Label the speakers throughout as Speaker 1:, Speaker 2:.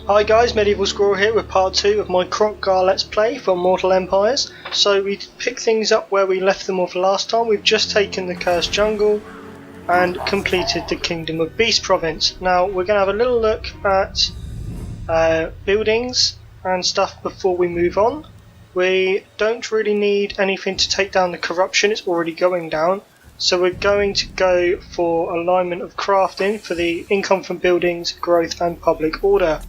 Speaker 1: Hi guys, Medieval Squirrel here with part 2 of my Kroq-Gar Let's Play for Mortal Empires. So we pick things up where we left them off last time. We've just taken the Cursed Jungle and completed the Kingdom of Beast province. Now we're going to have a little look at buildings and stuff before we move on. We don't really need anything to take down the corruption, it's already going down. So we're going to go for alignment of crafting for the income from buildings, growth and public order.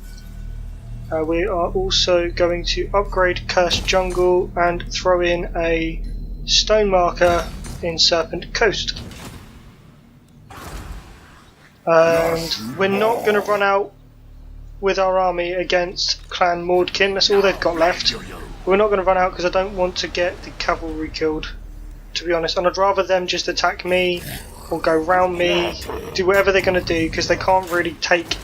Speaker 1: We are also going to upgrade Cursed Jungle and throw in a stone marker in Serpent Coast. And we're not going to run out with our army against Clan Mordkin, that's all they've got left. We're not going to run out because I don't want to get the cavalry killed, to be honest, and I'd rather them just attack me or go round me, do whatever they're going to do because they can't really take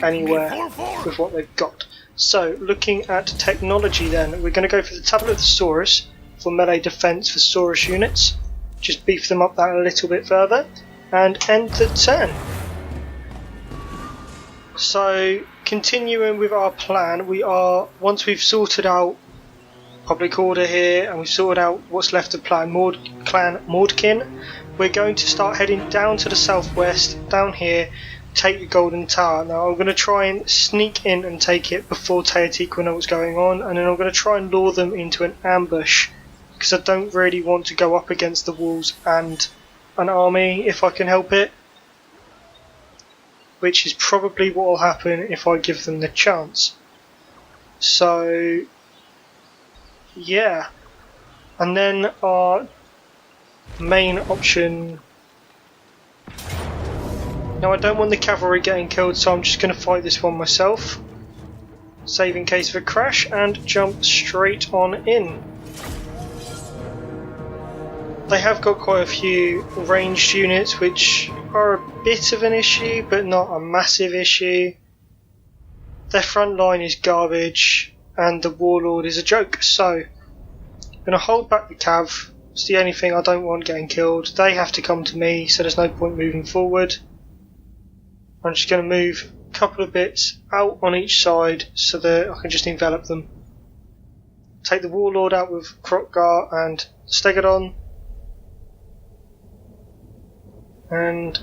Speaker 1: anywhere with what they've got. So looking at technology then, we're going to go for the Tablet of the Saurus for melee defense for Saurus units, just beef them up that a little bit further and end the turn. So continuing with our plan, once we've sorted out public order here and we've sorted out what's left of Clan Mordkin, we're going to start heading down to the southwest, down here, take the Golden Tower. Now I'm going to try and sneak in and take it before Teotihuacan know what's going on, and then I'm going to try and lure them into an ambush because I don't really want to go up against the walls and an army if I can help it, which is probably what will happen if I give them the chance. So yeah, and then our main option. Now I don't want the cavalry getting killed, so I'm just going to fight this one myself, save in case of a crash, and jump straight on in. They have got quite a few ranged units which are a bit of an issue, but not a massive issue. Their front line is garbage and the warlord is a joke, so I'm going to hold back the cav. It's the only thing I don't want getting killed. They have to come to me, so there's no point moving forward. I'm just going to move a couple of bits out on each side so that I can just envelop them. Take the warlord out with Kroq-Gar and Stegodon. And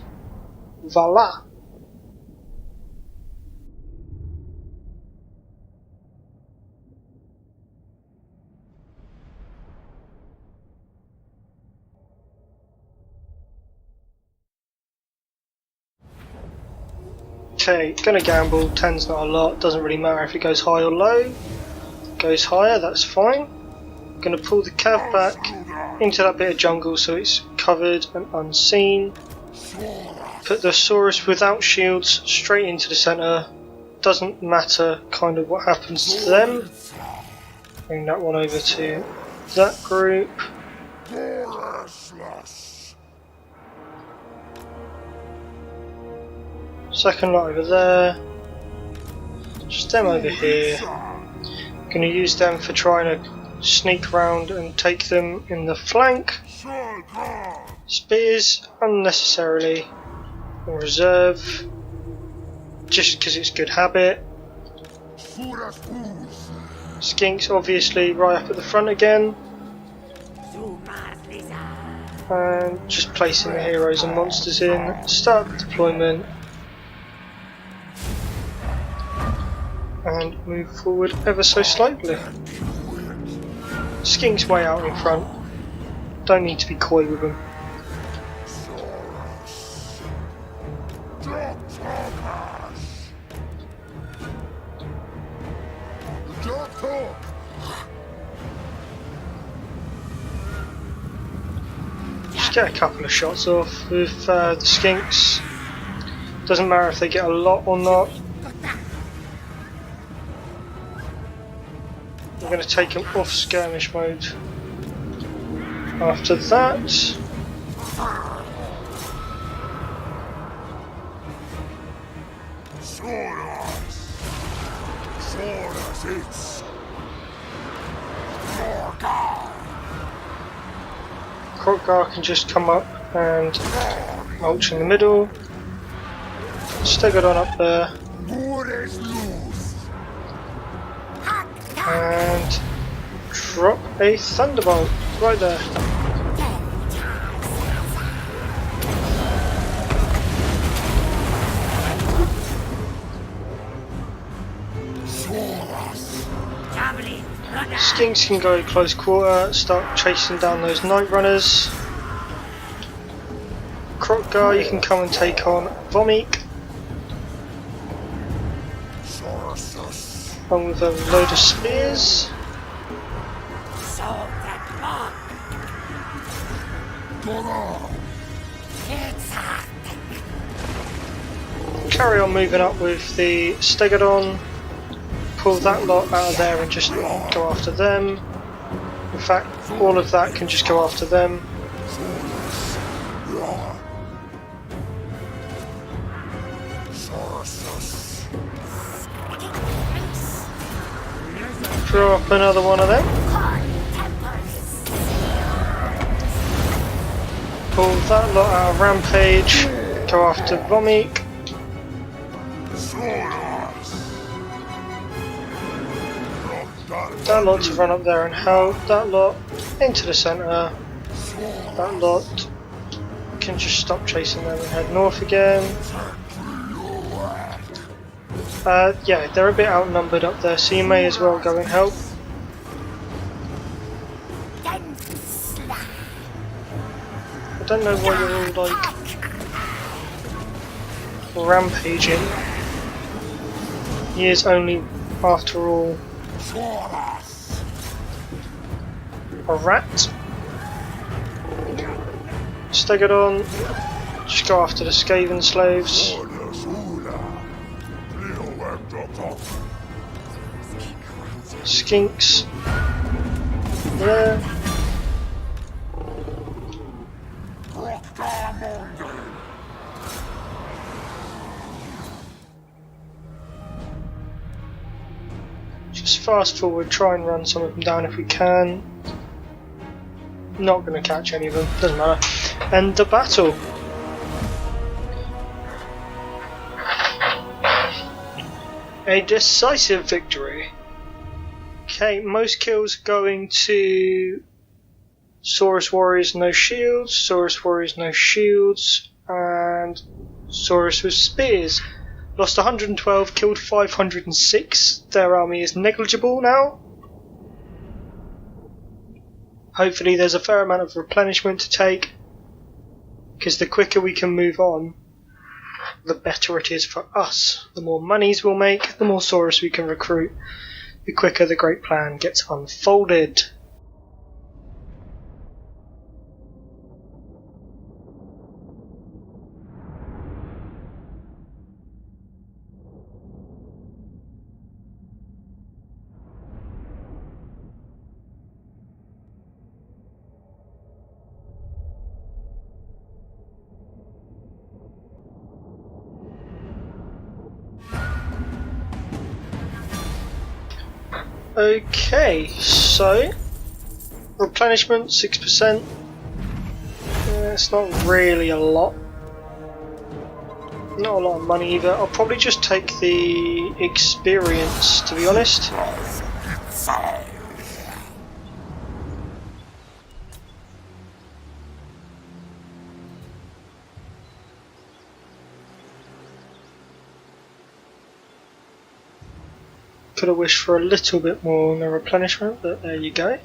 Speaker 1: voila! Okay, gonna gamble, 10's not a lot, doesn't really matter if it goes high or low. If it goes higher, that's fine. Gonna pull the cav back into that bit of jungle so it's covered and unseen. Put the Saurus without shields straight into the centre. Doesn't matter kind of what happens to them. Bring that one over to that group. Second lot over there. Just them over here. Gonna use them for trying to sneak round and take them in the flank. Spears unnecessarily in reserve, just because it's good habit. Skinks obviously right up at the front again. And just placing the heroes and monsters in. Start the deployment. And move forward ever so slightly. Skink's way out in front. Don't need to be coy with them. Just get a couple of shots off with the Skinks. Doesn't matter if they get a lot or not. I'm going to take them off skirmish mode after that. Kroq-Gar can just come up and mulch in the middle. Stegodon up there. And drop a thunderbolt right there. Skinks can go close quarter, start chasing down those night runners. Kroq-Gar, you can come and take on Vomik. Along with a load of spears. Carry on moving up with the Stegodon. Pull that lot out of there and just go after them. In fact, all of that can just go after them. Throw up another one of them. Pull that lot out of Rampage. Go after Vomik. That lot to run up there and help. That lot into the centre. That lot can just stop chasing them and head north again. Yeah, they're a bit outnumbered up there, so you may as well go and help. I don't know why you're all like rampaging. He is only, after all, a rat. Stegodon, just go after the Skaven slaves. Skinks there. Just fast forward, try and run some of them down if we can. Not going to catch any of them, doesn't matter. End the battle. A decisive victory. Okay, most kills going to Saurus Warriors no shields, Saurus Warriors no shields, and Saurus with spears. Lost 112, killed 506. Their army is negligible now. Hopefully there's a fair amount of replenishment to take, because the quicker we can move on, the better it is for us. The more monies we'll make, the more Saurus we can recruit, the quicker the great plan gets unfolded. Okay, so replenishment 6%. It's not really a lot. Not a lot of money either. I'll probably just take the experience, to be honest. Could have wished for a little bit more on the replenishment, but there you go.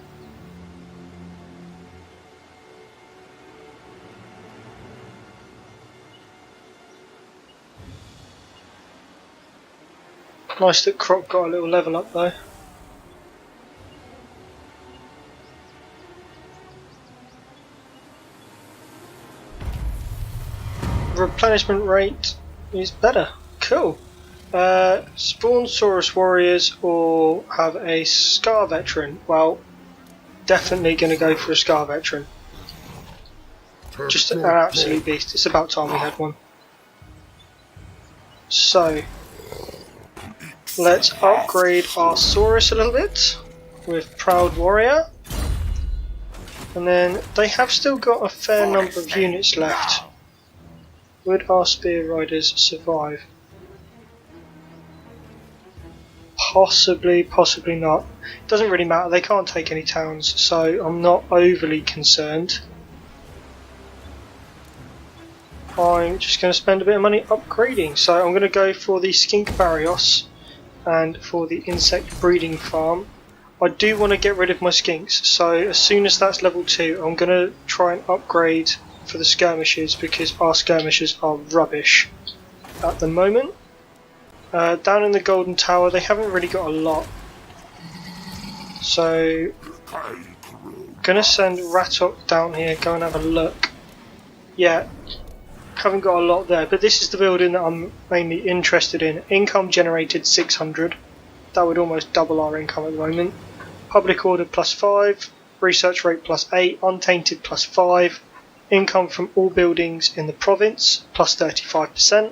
Speaker 1: Nice that Kroq got a little level up though. Replenishment rate is better. Cool. Spawn Saurus Warriors or have a Scar Veteran? Well, definitely going to go for a Scar Veteran. Just an absolute beast. It's about time we had one. So, let's upgrade our Saurus a little bit with Proud Warrior. And then they have still got a fair number of units left. Would our Spear Riders survive? Possibly not. It doesn't really matter, they can't take any towns, so I'm not overly concerned. I'm just going to spend a bit of money upgrading, so I'm going to go for the Skink Barrios and for the insect breeding farm. I do want to get rid of my skinks, so as soon as that's level 2 I'm going to try and upgrade for the skirmishers, because our skirmishers are rubbish at the moment. Down in the Golden Tower they haven't really got a lot, so I'm going to send Ratok down here, go and have a look. Yeah, haven't got a lot there, but this is the building that I'm mainly interested in. Income generated 600, that would almost double our income at the moment. Public order +5, research rate +8, untainted +5, income from all buildings in the province +35%,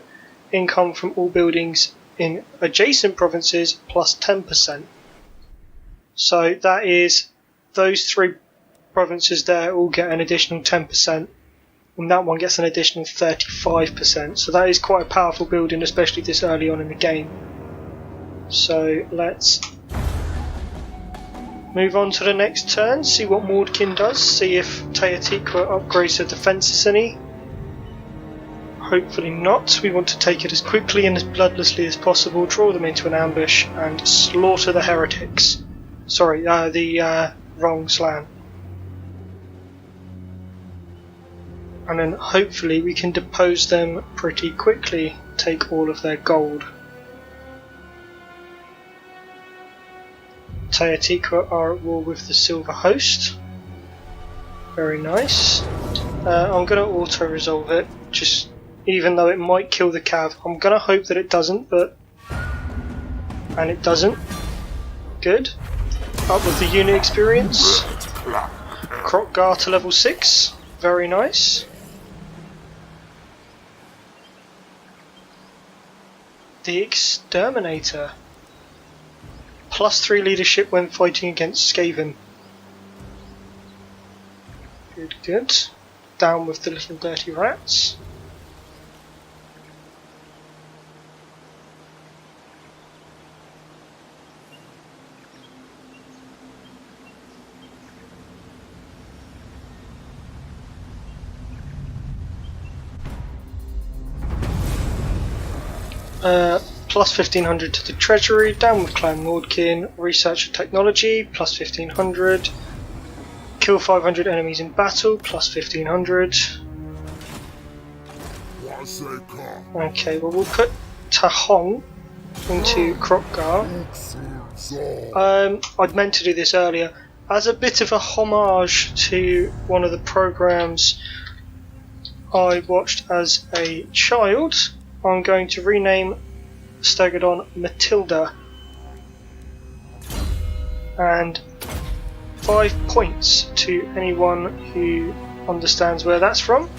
Speaker 1: income from all buildings in adjacent provinces +10%. So that is, those 3 provinces there all get an additional 10%, and that one gets an additional 35%. So that is quite a powerful building, especially this early on in the game. So let's move on to the next turn, see what Mordkin does, see if Teotihuacan upgrades her defences any. Hopefully not. We want to take it as quickly and as bloodlessly as possible, draw them into an ambush and slaughter the heretics. Sorry, the wrong slan. And then hopefully we can depose them pretty quickly, take all of their gold. Teotihuacan are at war with the Silver Host. Very nice. I'm going to auto-resolve it, just even though it might kill the cav. I'm going to hope that it doesn't, but... and it doesn't. Good. Up with the unit experience. Kroq-Gar to level 6. Very nice. The Exterminator. +3 leadership when fighting against Skaven. Good, good. Down with the little dirty rats. Plus 1500 to the treasury, down with Clan Mordkin, research and technology, plus 1500, kill 500 enemies in battle, plus 1500. Okay, well we'll put Tahong into Kroq-Gar. I'd meant to do this earlier. As a bit of a homage to one of the programs I watched as a child, I'm going to rename Stegodon Matilda, and 5 points to anyone who understands where that's from.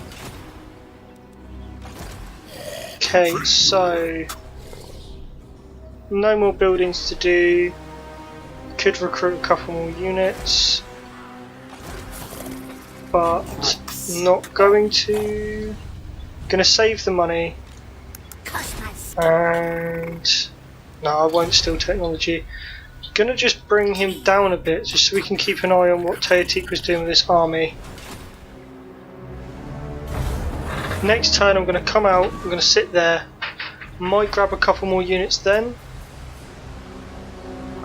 Speaker 1: Okay, so no more buildings to do. Could recruit a couple more units, but not going to. Gonna save the money. And no, I won't steal technology. Gonna just bring him down a bit, just so we can keep an eye on what Teotihuacan's doing with this army. Next turn I'm gonna come out, I'm gonna sit there, might grab a couple more units then,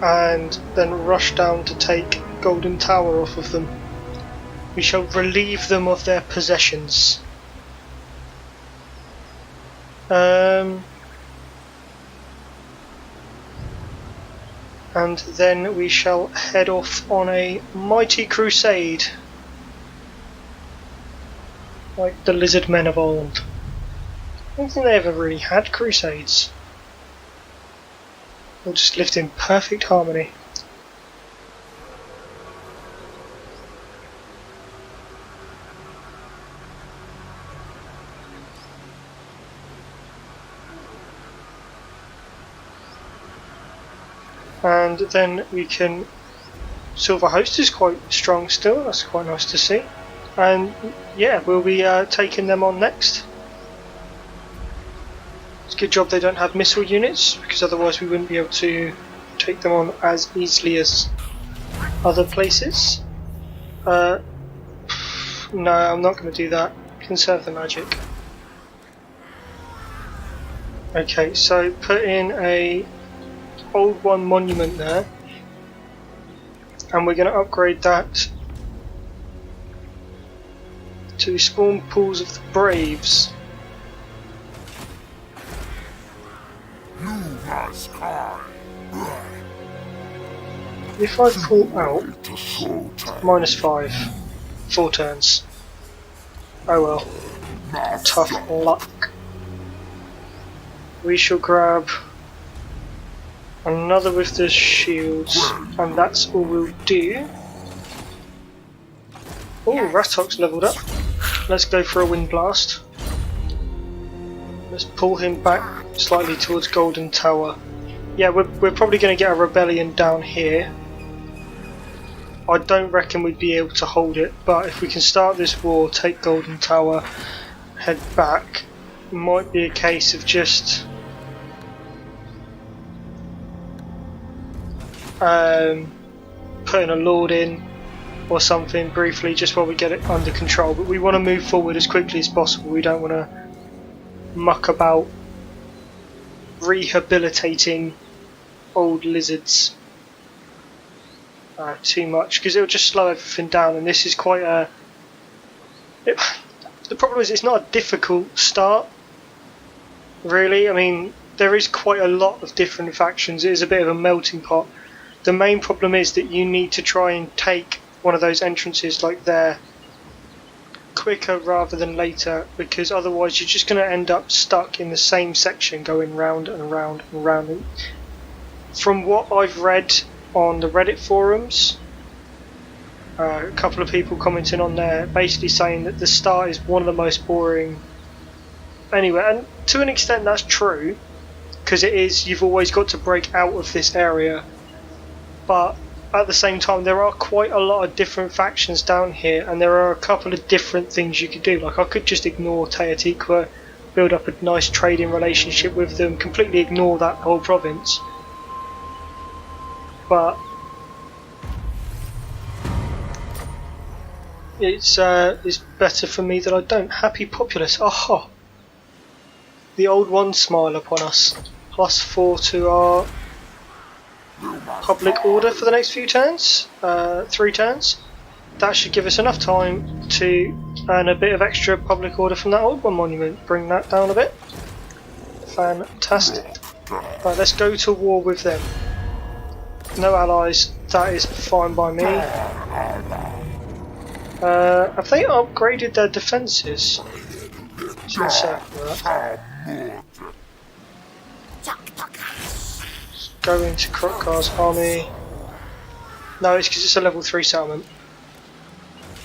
Speaker 1: and then rush down to take Golden Tower off of them. We shall relieve them of their possessions. And then we shall head off on a mighty crusade, like the lizard men of old. I don't think they ever really had crusades. They just lived in perfect harmony. And then we can... Silver Host is quite strong still, that's quite nice to see. And yeah, we'll be taking them on next. It's a good job they don't have missile units, because otherwise we wouldn't be able to take them on as easily as other places. No, I'm not going to do that. Conserve the magic. Okay, so put in a old one monument there, and we're going to upgrade that to spawn pools of the Braves. If I pull out -5, 4 turns. Oh well. Tough luck. We shall grab another with the shields, and that's all we'll do. Oh, Ratok's leveled up. Let's go for a wind blast. Let's pull him back slightly towards Golden Tower. Yeah, we're probably going to get a rebellion down here. I don't reckon we'd be able to hold it, but if we can start this war, take Golden Tower, head back, it might be a case of just putting a lord in or something briefly just while we get it under control. But we want to move forward as quickly as possible. We don't want to muck about rehabilitating old lizards too much, because it'll just slow everything down, and this is quite a... the problem is it's not a difficult start, really. I mean, there is quite a lot of different factions. It is a bit of a melting pot. The main problem is that you need to try and take one of those entrances like there quicker rather than later, because otherwise you're just going to end up stuck in the same section going round and round and round. From what I've read on the Reddit forums, a couple of people commenting on there basically saying that the start is one of the most boring anyway, and to an extent that's true, because it is. You've always got to break out of this area, but at the same time there are quite a lot of different factions down here, and there are a couple of different things you could do. Like, I could just ignore Teotihuacan, build up a nice trading relationship with them, completely ignore that whole province, but it's better for me that I don't. Happy populace. Oh, the old ones smile upon us. +4 to our public order for the next few turns, 3 turns. That should give us enough time to earn a bit of extra public order from that old one monument. Bring that down a bit. Fantastic. Right, let's go to war with them. No allies, that is fine by me. Have they upgraded their defences? Go into Kroq-Gar's army. No, it's because it's a level 3 settlement.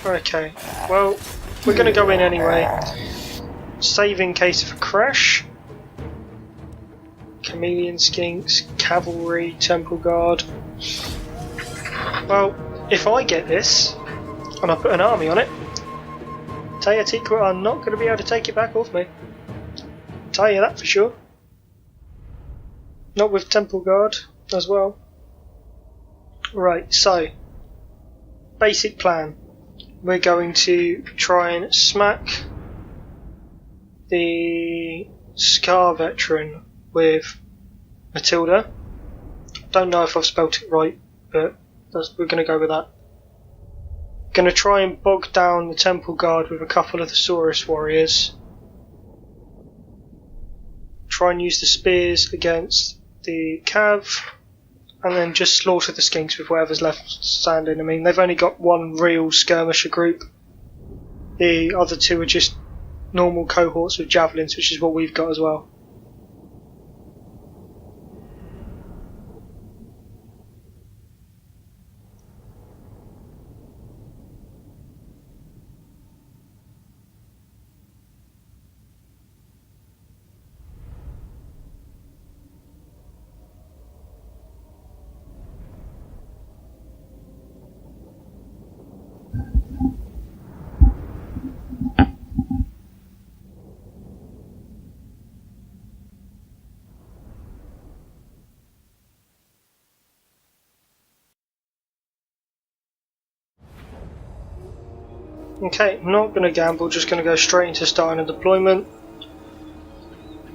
Speaker 1: Okay, well, we're going to go in anyway. Save in case of a crash. Chameleon Skinks, Cavalry, Temple Guard. Well, if I get this, and I put an army on it, Teotihuacan are not going to be able to take it back off me. I'll tell you that for sure. Not with Temple Guard as well. Right, so basic plan. We're going to try and smack the Scar veteran with Matilda. Don't know if I've spelt it right, but we're going to go with that. Going to try and bog down the Temple Guard with a couple of Thesaurus warriors. Try and use the spears against the Cav, and then just slaughter the Skinks with whatever's left standing. I mean, they've only got one real skirmisher group. The other two are just normal cohorts with javelins, which is what we've got as well. Okay, not going to gamble, just going to go straight into starting a deployment.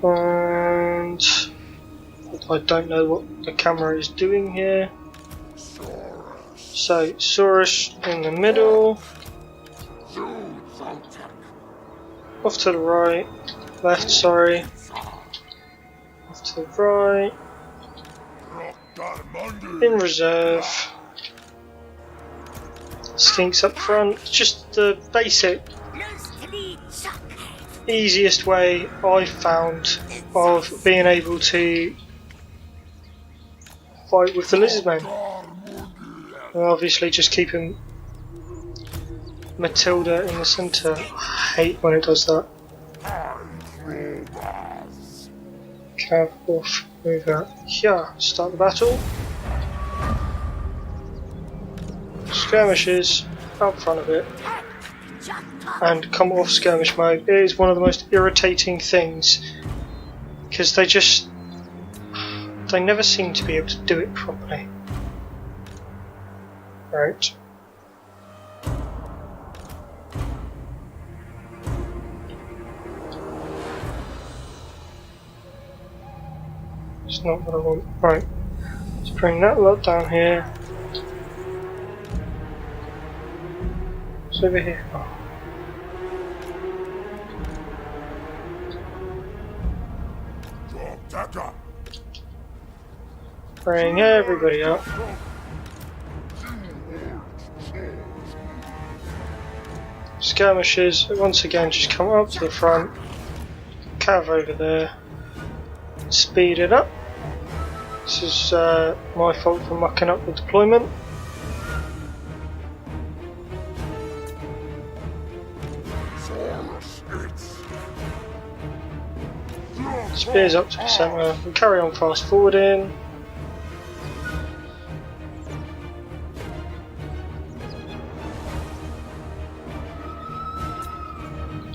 Speaker 1: And I don't know what the camera is doing here. So, Saurus in the middle. Off to the right. Left, sorry. Off to the right. In reserve. Skinks up front. Just the basic, easiest way I've found of being able to fight with the lizardmen. And obviously just keeping Matilda in the centre. I hate when it does that. Cav off, move out here, start the battle. Skirmishes out front of it and come off skirmish mode. It is one of the most irritating things because they never seem to be able to do it properly. Right. It's not what I want. Right. Let's bring that lot down here. It's over here. Oh. Bring everybody up. Skirmishers, once again, just come up to the front. Cav over there. Speed it up. This is my fault for mucking up the deployment. Spears up to the centre. We carry on fast forwarding.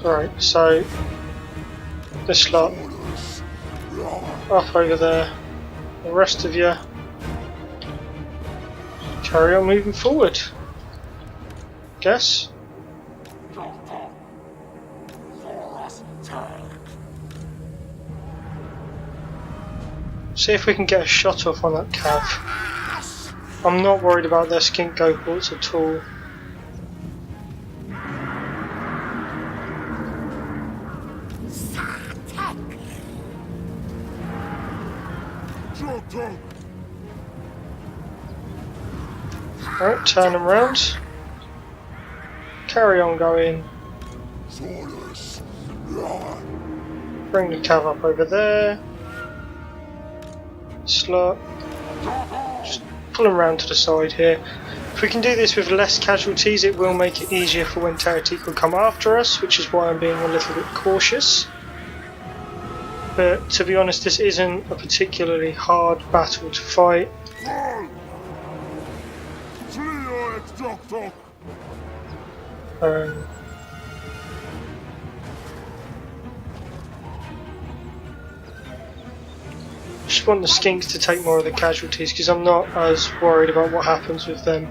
Speaker 1: Right, so this lot up over there. The rest of you carry on moving forward. Guess. See if we can get a shot off on that cav. I'm not worried about their skink cohorts at all. Alright, turn them round. Carry on going. Bring the cav up over there. Slot. Just pull them round to the side here. If we can do this with less casualties, it will make it easier for when Teratik will come after us, which is why I'm being a little bit cautious. But to be honest, this isn't a particularly hard battle to fight. Just want the skinks to take more of the casualties because I'm not as worried about what happens with them.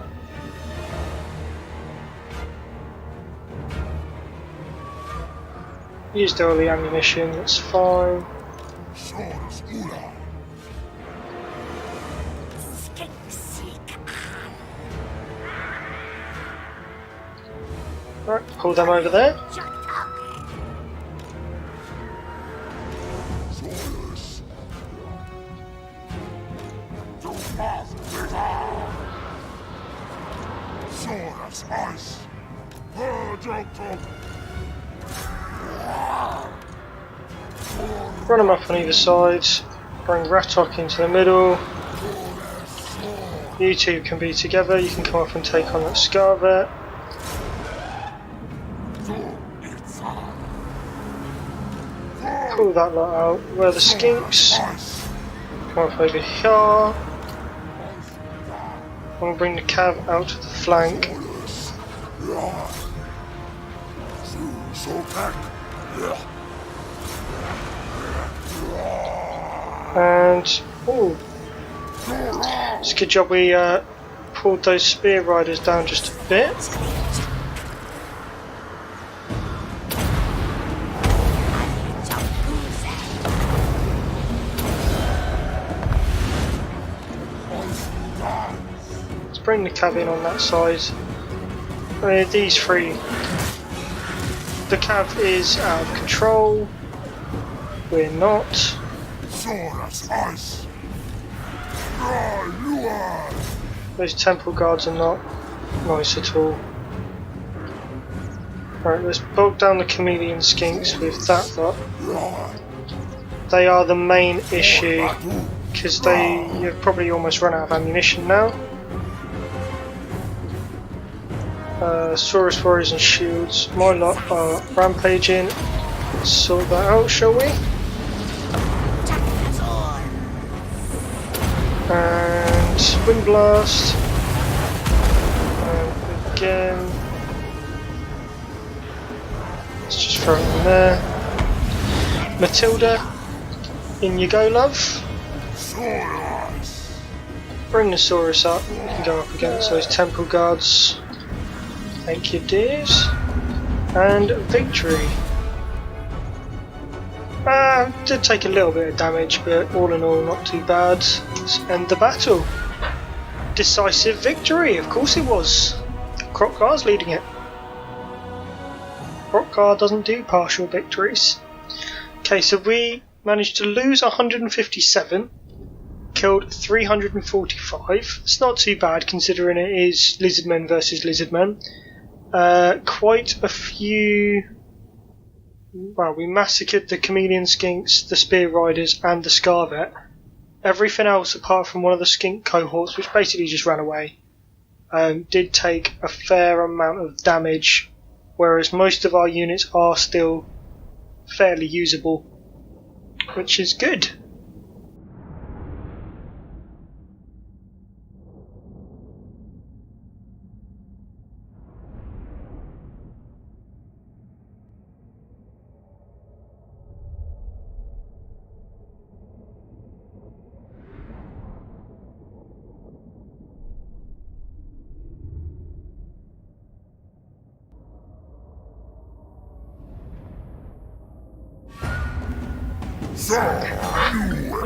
Speaker 1: Used all the ammunition, that's fine. Right, pull them over there. Run them up on either side. Bring Ratok into the middle. You two can be together. You can come up and take on that Scarvet. Pull that lot out. Where the skinks? Come up over here. And bring the cav out to the flank. And ooh, it's a good job we pulled those spear riders down just a bit. bring the cav in on that side. These three. The cav is out of control. We're not. Those temple guards are not nice at all. Right, let's bog down the chameleon skinks with that lot. They are the main issue, because they have probably almost run out of ammunition now. Saurus warriors and shields. My lot are rampaging. Let's sort that out, shall we? And wind blast. And again. Let's just throw it in there. Matilda, in you go, love. Bring the Saurus up. We can go up against those temple guards. Thank you, dears. And victory. Did take a little bit of damage, but all in all, not too bad. Let's end the battle. Decisive victory, of course it was. Kroq-Gar's leading it. Kroq-Gar doesn't do partial victories. Okay, so we managed to lose 157, killed 345. It's not too bad considering it is lizardmen versus lizardmen. Quite a few. Well, we massacred the chameleon skinks, the spear riders, and the scarvet. Everything else, apart from one of the skink cohorts, which basically just ran away, did take a fair amount of damage, whereas most of our units are still fairly usable, which is good.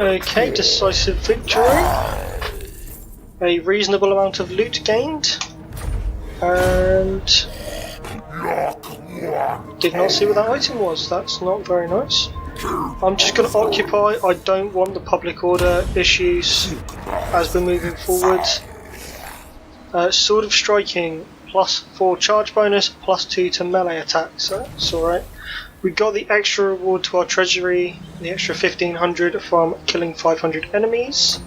Speaker 1: Okay, decisive victory. A reasonable amount of loot gained. And did not see what that item was. That's not very nice. I'm just going to occupy. I don't want the public order issues as we're moving forward. Sword of Striking, +4 charge bonus, +2 to melee attack, so that's alright. We got the extra reward to our treasury, the extra 1500 from killing 500 enemies.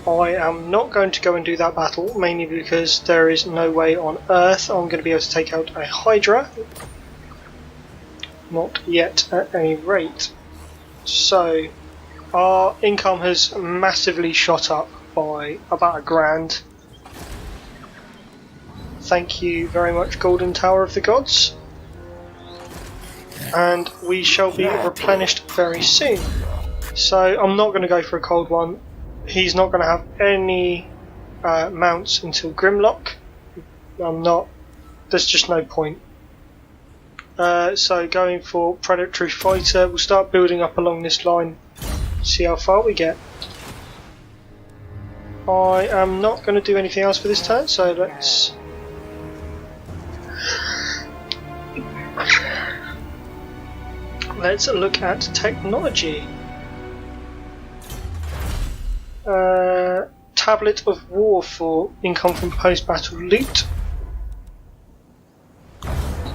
Speaker 1: I am not going to go and do that battle, mainly because there is no way on earth I'm going to be able to take out a Hydra. Not yet at any rate. So, our income has massively shot up by about £1,000. Thank you very much, Golden Tower of the Gods. And we shall be replenished very soon. So I'm not going to go for a cold one. He's not going to have any mounts until Grimlock. I'm not. There's just no point. So going for Predatory Fighter, we'll start building up along this line. See how far we get. I am not going to do anything else for this turn, so let's. Let's look at technology. Tablet of War for income from post-battle loot.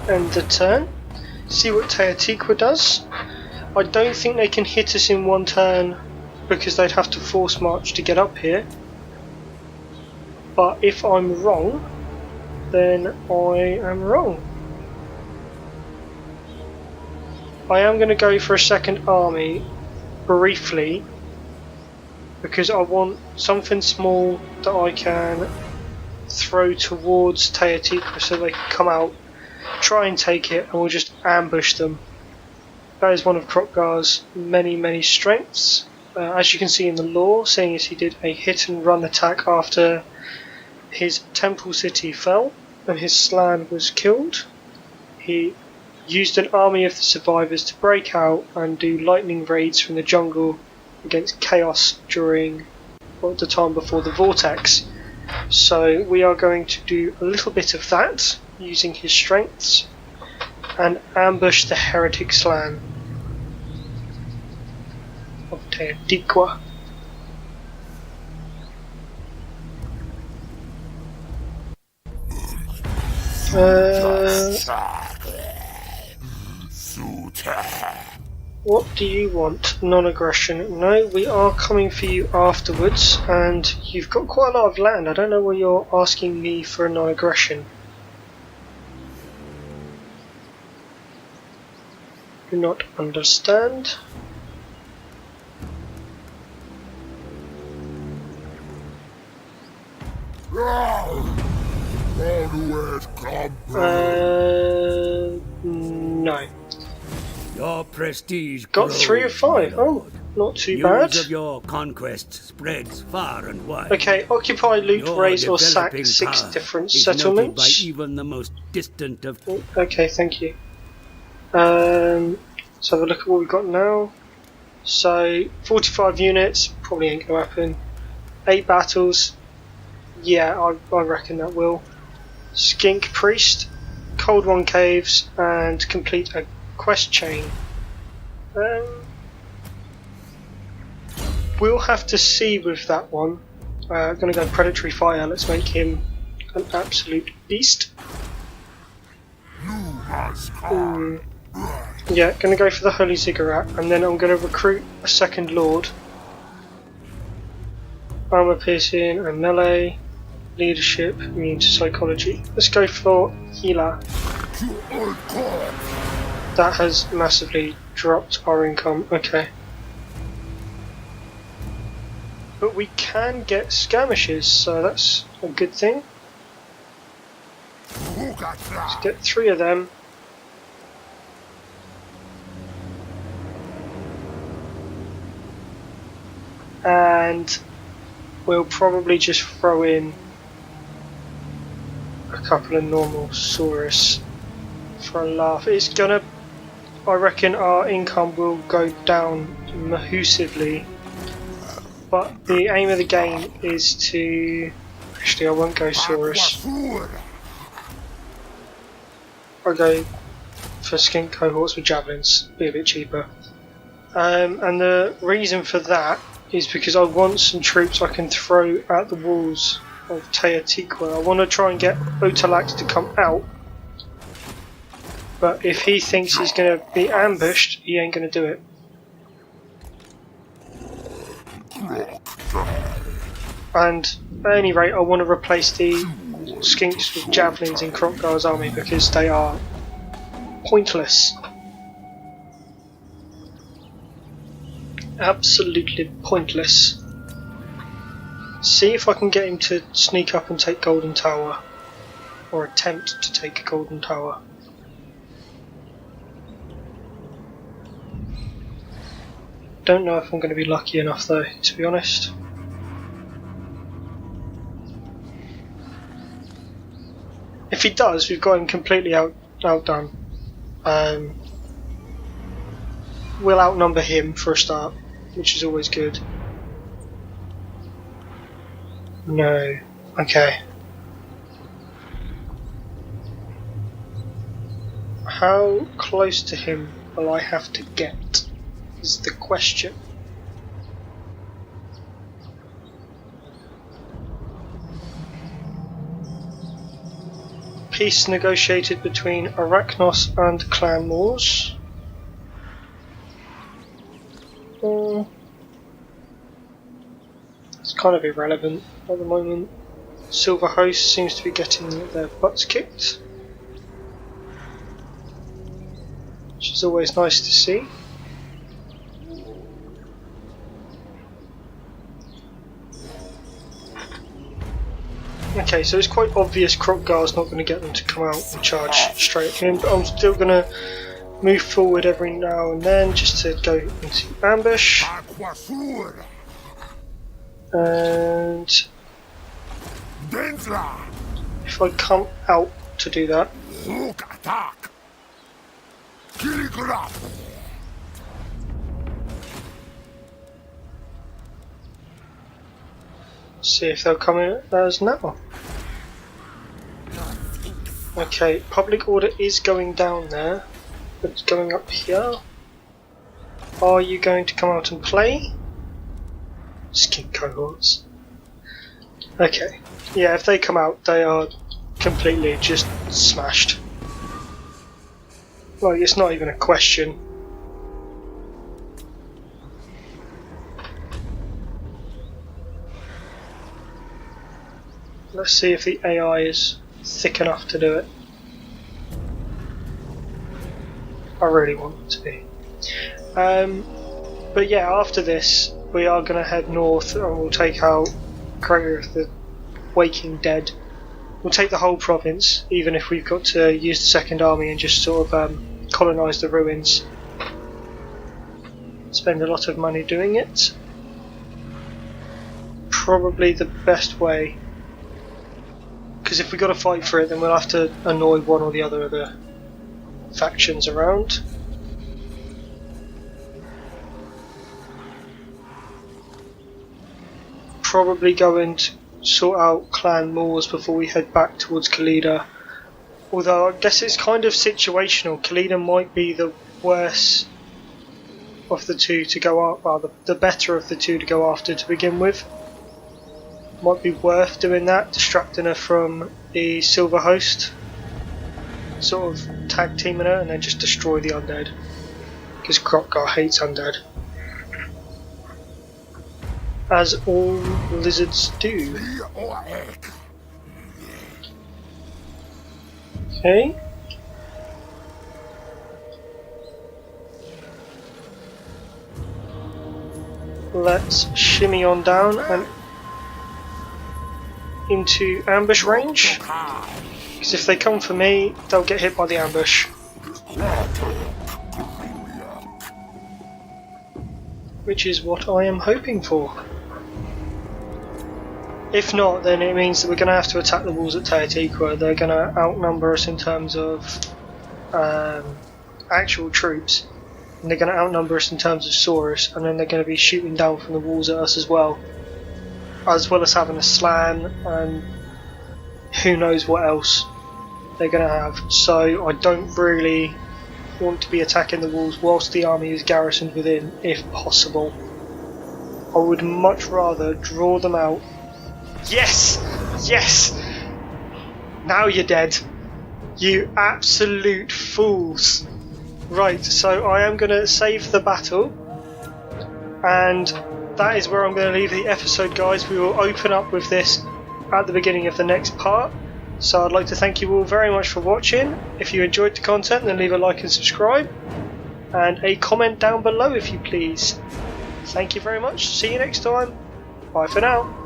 Speaker 1: End the turn. See what Teotihuacan does. I don't think they can hit us in one turn because they'd have to force march to get up here. But if I'm wrong, then I am wrong. I am going to go for a second army briefly because I want something small that I can throw towards Teotihuacan so they can come out, try and take it, and we'll just ambush them. That is one of Kroq-Gar's many strengths. As you can see in the lore, seeing as he did a hit and run attack after his temple city fell and his slan was killed, he used an army of the survivors to break out and do lightning raids from the jungle against chaos during the time before the vortex. So we are going to do a little bit of that using his strengths and ambush the heretic slan of Teotihuacan. What do you want? Non-aggression. No, we are coming for you afterwards, and you've got quite a lot of land. I don't know why you're asking me for a non-aggression. Do not understand. No.
Speaker 2: Your prestige
Speaker 1: Got
Speaker 2: grows,
Speaker 1: 3 of 5.
Speaker 2: my
Speaker 1: Oh,
Speaker 2: lord.
Speaker 1: not too
Speaker 2: News
Speaker 1: bad.
Speaker 2: of your conquest spreads far and wide.
Speaker 1: Okay, occupy, loot,
Speaker 2: Your
Speaker 1: raise or sack
Speaker 2: developing
Speaker 1: 6
Speaker 2: power
Speaker 1: different
Speaker 2: is noted
Speaker 1: settlements.
Speaker 2: by even the most distant of.
Speaker 1: Okay, thank you. Let's have a look at what we've got now. So, 45 units, probably ain't gonna happen. 8 battles, yeah, I reckon that will. Skink Priest, Cold One Caves, and complete a quest chain. We'll have to see with that one. I'm gonna go Predatory Fire, let's make him an absolute beast. Yeah, gonna go for the Holy Ziggurat, and then I'm gonna recruit a second Lord. Armor piercing and melee, leadership, immune to psychology. Let's go for healer. That has massively dropped our income, okay. But we can get skirmishes, so that's a good thing. Let's get 3 of them. And we'll probably just throw in a couple of normal Saurus for a laugh. It's gonna, I reckon our income will go down massively, but the aim of the game is to, actually I won't go Saurus, I'll go for skink cohorts with javelins, be a bit cheaper. And the reason for that is because I want some troops I can throw at the walls of Teotihuacan. I want to try and get Otalax to come out, but if he thinks he's going to be ambushed, he ain't going to do it. And at any rate, I want to replace the skinks with javelins in Kroq-Gar's army because they are pointless. Absolutely pointless. See if I can get him to sneak up and take Golden Tower, or attempt to take Golden Tower. Don't know if I'm going to be lucky enough though, to be honest. If he does, we've got him completely outdone. We'll outnumber him for a start, which is always good. No. Okay. How close to him will I have to get, is the question. Peace negotiated between Arachnos and Clan Moors. It's kind of irrelevant at the moment. Silver Host seems to be getting their butts kicked, which is always nice to see. Okay, so it's quite obvious Kroq-Gar's not going to get them to come out and charge straight at him, but I'm still going to move forward every now and then just to go into ambush. And if I come out to do that, See if they'll come in at us now. Okay, public order is going down there, but it's going up here. Are you going to come out and play? Skin cohorts. Okay, yeah, if they come out, they are completely just smashed. Well, it's not even a question. Let's see if the AI is thick enough to do it. I really want it to be. But yeah, after this, we are going to head north and we'll take out Kroq-Gar of the Waking Dead. We'll take the whole province, even if we've got to use the second army and just sort of colonise the ruins. Spend a lot of money doing it. Probably the best way. Because if we've got to fight for it, then we'll have to annoy one or the other of the factions around. Probably go and sort out Clan Moors before we head back towards Khalida. Although I guess it's kind of situational. Khalida might be the worse of the two to go after, well, the better of the two to go after to begin with. Might be worth doing that, distracting her from the Silver Host, sort of tag teaming her and then just destroy the undead. Because Kroq-Gar hates undead. As all lizards do. Okay. Let's shimmy on down and into ambush range. Because if they come for me, they'll get hit by the ambush. Which is what I am hoping for. If not, then it means that we're going to have to attack the walls at Teotihuacan. They're going to outnumber us in terms of actual troops, and they're going to outnumber us in terms of Saurus, and then they're going to be shooting down from the walls at us as well as having a slan and who knows what else they're going to have. So I don't really want to be attacking the walls whilst the army is garrisoned within, if possible. I would much rather draw them out. Yes! Yes! Now you're dead. You absolute fools. Right, so I am going to save the battle. And that is where I'm going to leave the episode, guys. We will open up with this at the beginning of the next part. So I'd like to thank you all very much for watching. If you enjoyed the content, then leave a like and subscribe. And a comment down below if you please. Thank you very much. See you next time. Bye for now.